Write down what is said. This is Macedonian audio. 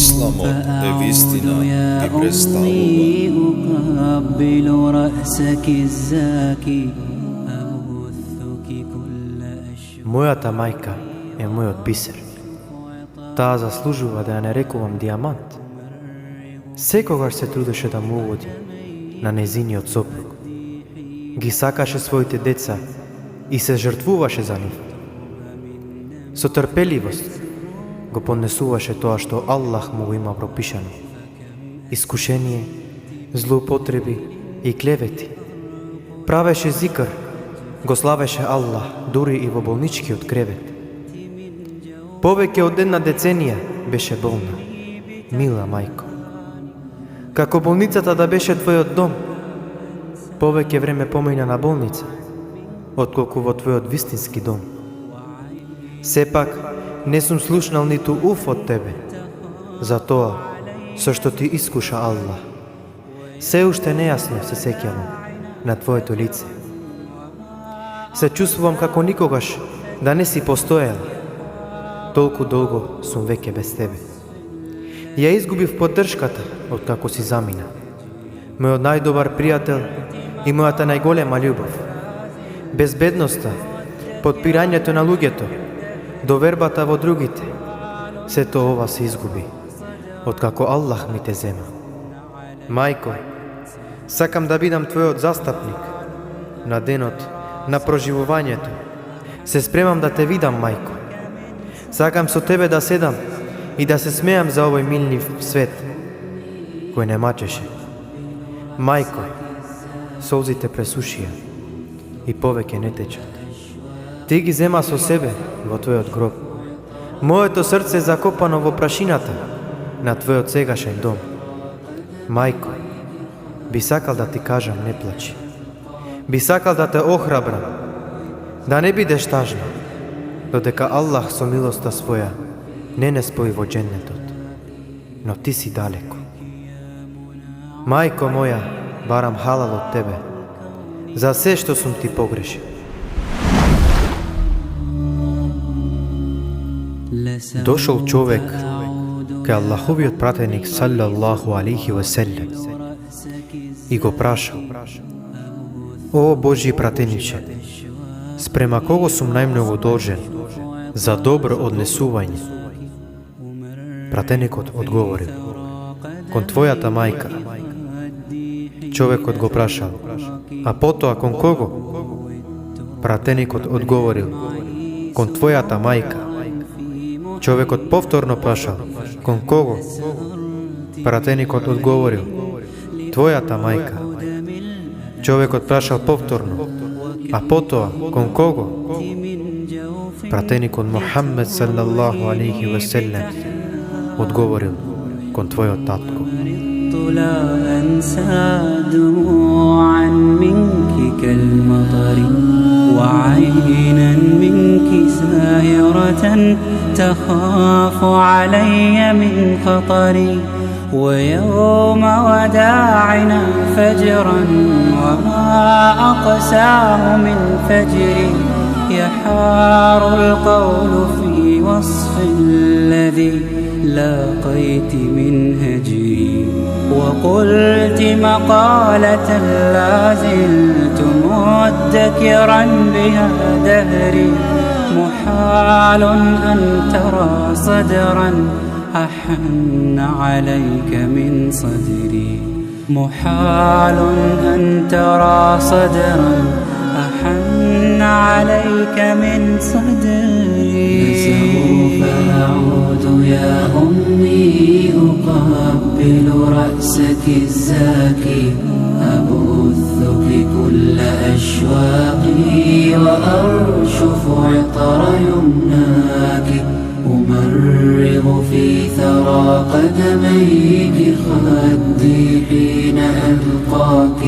Islamom e vistina ti predstavova. Мојата мајка е мојот бисер. Таа заслужува да ја нарекувам дијамант. Секогаш се трудеше да му угоди на незиниот сопруг. Ги сакаше своите деца и се жртвуваше за нив. Со трпеливост го поднесуваше тоа што Аллах му го има пропишано. Искушение, злоупотреби и клевети. Правеше зикр, го славеше Аллах дури и во болничкиот кревет. Повеќе од една деценија беше болна, мила мајко. Како болницата да беше твојот дом, повеќе време помина на болница, отколку во твојот вистински дом. Сепак, не сум слушнал ниту уф од тебе, за тоа со што ти искуша Аллах. Се уште нејасно се сеќавам на твоето лице. Се чувствувам како никогаш да не си постоела. Толку долго сум веќе без тебе. Ја изгубив поддршката од како си замина. Мојот најдобар пријател и мојата најголема љубов. Безбедноста, подпирањето на луѓето, довербата во другите, сето ова се изгуби, откако Аллах ми те зема. Мајко, сакам да бидам твојот застапник на денот на проживувањето. Се спремам да те видам, мајко. Сакам со тебе да седам и да се смеам за овој милнив свет, кој не мачеше. Мајко, солзите пресушија и повеќе не течат. Ти ги зема со себе во твојот гроб. Моето срце е закопано во прашината на твојот сегашен дом. Мајко, би сакал да ти кажам не плачи. Би сакал да те охрабрам, да не бидеш тажна, додека Аллах со милоста своја не спои во џеннетот, но ти си далеко. Мајко моја, барам халал од тебе, за се што сум ти погрешил. Дошол човек кај Аллаховиот пратеник саллаллаху алейхи ва селем и го прашал: О Божји пратениче, спрема кого сум најмногу должен за добро однесување? Пратеникот одговорил: кон твојата мајка. Човекот го прашал: а потоа кон кого? Пратеникот одговорил: кон твојата мајка. Човекот повторно прашал: кон кого? Пратеникот одговорил: твојата мајка. Човекот прашал повторно: а потоа кон кого? Пратеникот Мухаммед саллаллаху алейхи ва селем одговорил: кон твојот татко. لا أنسى دموعا منك كالمطر وعينا منك سائرة تخاف علي من خطري ويوم وداعنا فجرا وما أقساه من فجري يحار القول في وصف الذي لاقيت من هجري وقلت مقالة لا زلت مدكرا بها دهري محال أن ترى صدرا أحن عليك من صدري محال أن ترى صدرا أحن عليك من صدري سوف أعود يا أمي أقبل رأسك الزاكي أبثك كل أشواقي وأرشف عطر يمناك أمرغ في ثرى قدميك خدي حين ألقاك